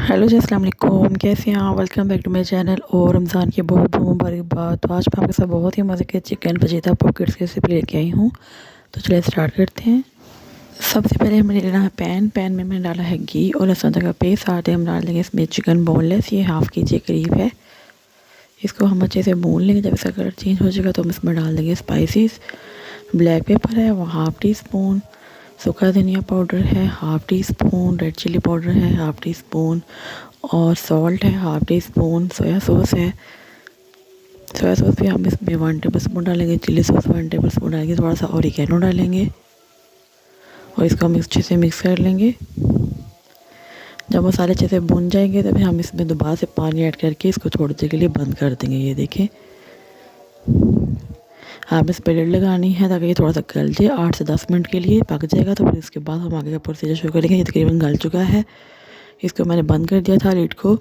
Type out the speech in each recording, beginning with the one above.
Hello जी, अस्सलाम वालेकुम। कैसे हैं आप? Welcome back to my channel. और रमज़ान की बहुत बहुत मुबारकबाद। तो आज मैं आपके साथ बहुत ही मज़े के चिकन फजीता पॉकेट्स की रेसिपी लेके आई हूँ। तो चलिए स्टार्ट करते हैं। सबसे पहले हमें लेना है पैन में मैंने डाला है घी और लहसुन अदरक का पेस्ट। साथ ही हम डाल देंगे इसमें चिकन बोनलेस, ये हाफ़ केजी करीब है। इसको हम अच्छे से भून लेंगे। जब इसका कलर चेंज हो जाएगा तो हम इसमें डाल देंगे स्पाइसेस। ब्लैक पेपर है वो हाफ़ टी स्पून, सूखा धनिया पाउडर है half teaspoon, red chilli powder है हाफ़ टी स्पून और सॉल्ट है half teaspoon. Soya sauce है, सोया सॉस भी हम इसमें 1 टेबल स्पून डालेंगे। चिली सॉस 1 टेबल स्पून डालेंगे। थोड़ा सा ऑरिगेनो डालेंगे और इसको हम अच्छे से मिक्स कर लेंगे। जब वो सारे अच्छे से भुन जाएंगे तभी हम इसमें दोबारा से पानी ऐड करके इसको थोड़ी देर के लिए बंद कर देंगे। ये देखें, आप इस पर लिड लगानी है ताकि ये थोड़ा सा गल जाए। 8 से 10 मिनट के लिए पक जाएगा तो फिर इसके बाद हम आगे का प्रोसीजर शुरू करेंगे। ये तकरीबन गल चुका है, इसको मैंने बंद कर दिया था लिड को।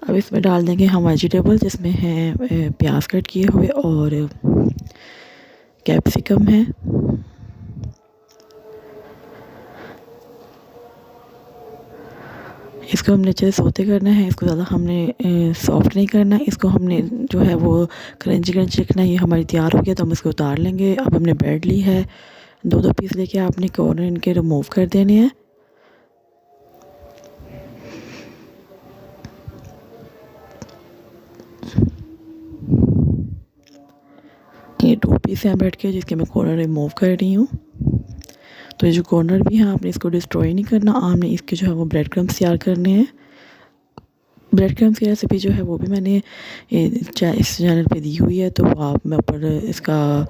अब इसमें डाल देंगे हम वेजिटेबल, जिसमें हैं प्याज कट किए हुए और कैप्सिकम है। इसको हमने अच्छे से सौते करना है। इसको ज़्यादा हमने सॉफ्ट नहीं करना। इसको हमने जो है वो क्रंची क्रंची रखना है। ये हमारी तैयार हो गया तो हम इसको उतार लेंगे। अब हमने ब्रेड ली है, 2-2 पीस लेके आपने कॉर्नर इनके रिमूव कर देने हैं। ये 2 पीस हैं ब्रेड के, जिसके मैं कॉर्नर रिमूव कर रही हूँ। तो ये जो कॉर्नर भी है आपने इसको डिस्ट्रॉय नहीं करना, आपने इसके जो है वो ब्रेड क्रम्स तैयार करने हैं। ब्रेड क्रम्स की रेसिपी जो है वो भी मैंने इस चैनल पे दी हुई है, तो आप मैं ऊपर इसका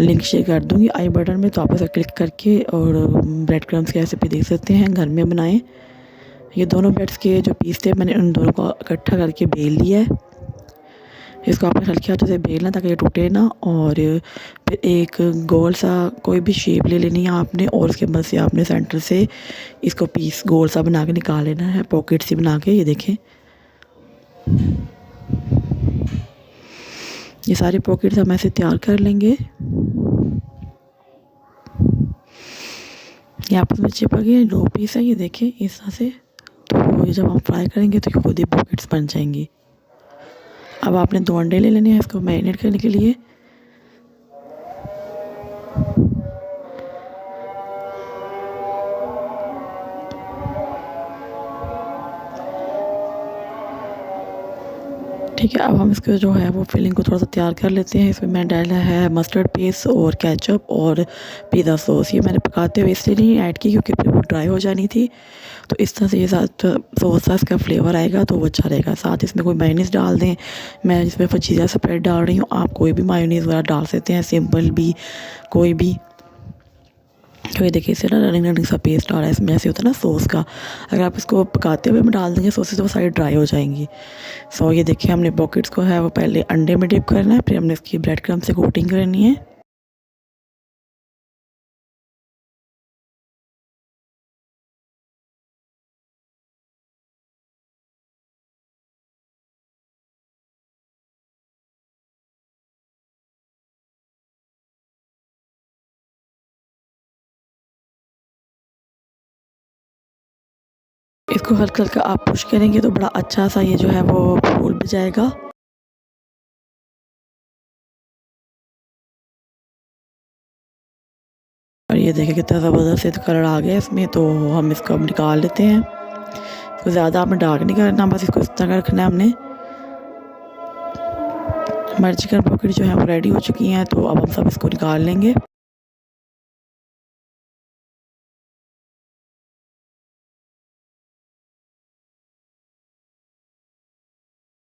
लिंक शेयर कर दूँगी आई बटन में। तो आप इसे क्लिक करके और ब्रेड क्रम्स की रेसिपी देख सकते हैं, घर में बनाएं। ये दोनों ब्रेड्स के जो पीस थे मैंने उन दोनों को इकट्ठा करके बेल लिया है। इसको आपने हल्के हाथों से बेलना ताकि ये टूटे ना। और फिर एक गोल सा कोई भी शेप ले लेनी है आपने और उसके बाद से आपने सेंटर से इसको पीस गोल सा बना के निकाल लेना है, पॉकेट सी बना के। ये देखें, ये सारे पॉकेट्स हम ऐसे तैयार कर लेंगे। ये आपस में चिपक गए 2 पीस है, ये देखें इस तरह से। तो ये जब हम फ्राई करेंगे तो खुद ही पॉकेट्स बन जाएंगी। अब आपने 2 अंडे ले लेने हैं इसको मैरिनेट करने के लिए। ठीक है, अब हम इसको जो है वो फिलिंग को थोड़ा सा तैयार कर लेते हैं। इसमें मैंने डाला है मस्टर्ड पेस्ट और केचप और पिज़्ज़ा सॉस। ये मैंने पकाते हुए इसलिए नहीं ऐड की क्योंकि फिर वो ड्राई हो जानी थी। तो इस तरह से ये साथ सॉस सा इसका फ्लेवर आएगा तो वो अच्छा रहेगा। साथ इसमें कोई मायोनीज़ डाल दें, मैं इसमें फजीता स्प्रेड डाल रही हूँ। आप कोई भी मायोनीज़ वगैरह डाल सकते हैं, सिंपल भी कोई भी। तो ये देखिए इससे ना रनिंग रनिंग सा पेस्ट आ रहा है इसमें, ऐसे होता है ना सॉस का। अगर आप इसको पकाते हुए में डाल देंगे सॉसेस तो वो सारी ड्राई हो जाएंगी। सो ये देखिए हमने पॉकेट्स को है वो पहले अंडे में डिप करना है, फिर हमने इसकी ब्रेड क्रम्ब से कोटिंग करनी है। इसको हल्का हल्का आप पुश करेंगे तो बड़ा अच्छा सा ये जो है वो फूल भी जाएगा। और ये देखिए कितना ज़बरदस्त तो कलर आ गया इसमें। तो हम इसको अब निकाल लेते हैं। इसको ज़्यादा आपने डार्क नहीं करना, बस इसको इस तरह रखना है हमने। हमारी चिकन पॉकेट जो है वो रेडी हो चुकी हैं, तो अब हम सब इसको निकाल लेंगे।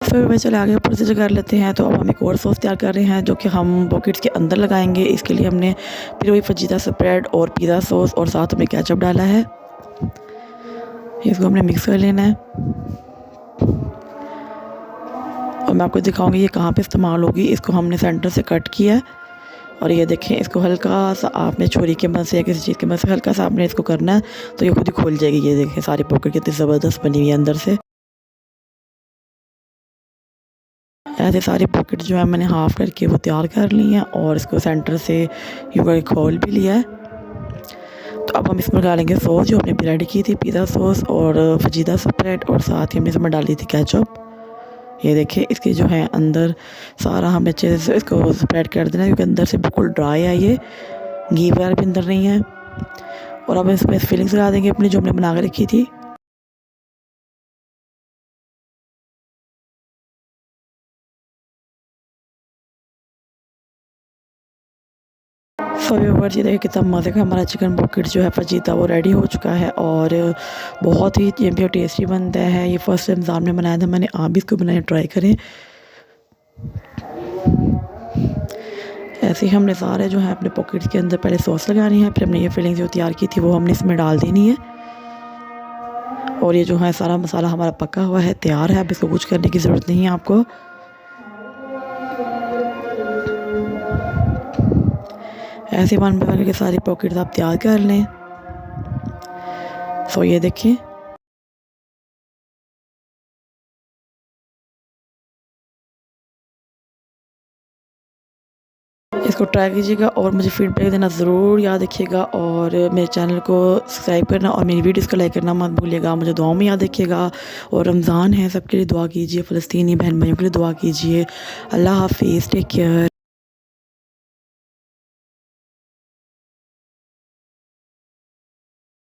फिर मैं चले आगे प्रोसीजर कर लेते हैं। तो अब हम एक और सॉस तैयार कर रहे हैं जो कि हम पॉकेट्स के अंदर लगाएंगे। इसके लिए हमने फिर वही फजीता स्प्रेड और पिज़्ज़ा सॉस और साथ में केचप डाला है। इसको हमने मिक्स कर लेना है और मैं आपको दिखाऊंगी ये कहाँ पे इस्तेमाल होगी। इसको हमने सेंटर से कट किया है और ये देखें इसको हल्का सा आपने छुरी के मदद से या किसी चीज़ के मदद से हल्का सा आपने इसको करना है तो ये खुद ही खुल जाएगी। ये देखें सारी पॉकेट कितनी ज़बरदस्त बनी हुई है अंदर से। ऐसे सारी पॉकेट जो है मैंने हाफ़ करके वो तैयार कर ली हैं और इसको सेंटर से यूँ करके खोल भी लिया है। तो अब हम इसमें डालेंगे सॉस जो हमने रेडी की थी, पिज़्ज़ा सॉस और फजीदा स्प्रेड, और साथ ही हमने इसमें डाली थी केचप। ये देखिए इसकी जो है अंदर सारा हमने अच्छे से इसको स्प्रेड कर देना, क्योंकि अंदर से बिल्कुल ड्राई है, ये घी वगैरह भी अंदर नहीं है। और अब इसमें फिलिंग्स लगा देंगे अपनी जो हमने बना के रखी थी। सो व्यूअर्स, ये देखिए कितना मज़े का हमारा चिकन पॉकेट जो है फजीता वो रेडी हो चुका है, और बहुत ही ये भी टेस्टी बनता है। ये फर्स्ट रमज़ान में बनाया था मैंने, आप भी इसको बनाए ट्राई करें। ऐसे ही हमने सारे जो है अपने पॉकेट्स के अंदर पहले सॉस लगानी है, फिर हमने ये फिलिंग जो तैयार की थी वो हमने इसमें डाल देनी है। और ये जो है सारा मसाला हमारा पका हुआ है, तैयार है, अब इसको कुछ करने की ज़रूरत नहीं है आपको। ऐसे वन बाय वन के सारे पॉकेट्स आप तैयार कर लें। सो ये देखिए इसको ट्राई कीजिएगा और मुझे फीडबैक देना ज़रूर याद रखिएगा, और मेरे चैनल को सब्सक्राइब करना और मेरी वीडियोस को लाइक करना मत भूलिएगा। मुझे दुआओं में याद रखिएगा, और रमज़ान है, सबके लिए दुआ कीजिए, फ़लस्तीनी बहन भाइयों के लिए दुआ कीजिए। अल्लाह हाफ़िज़, टेक केयर।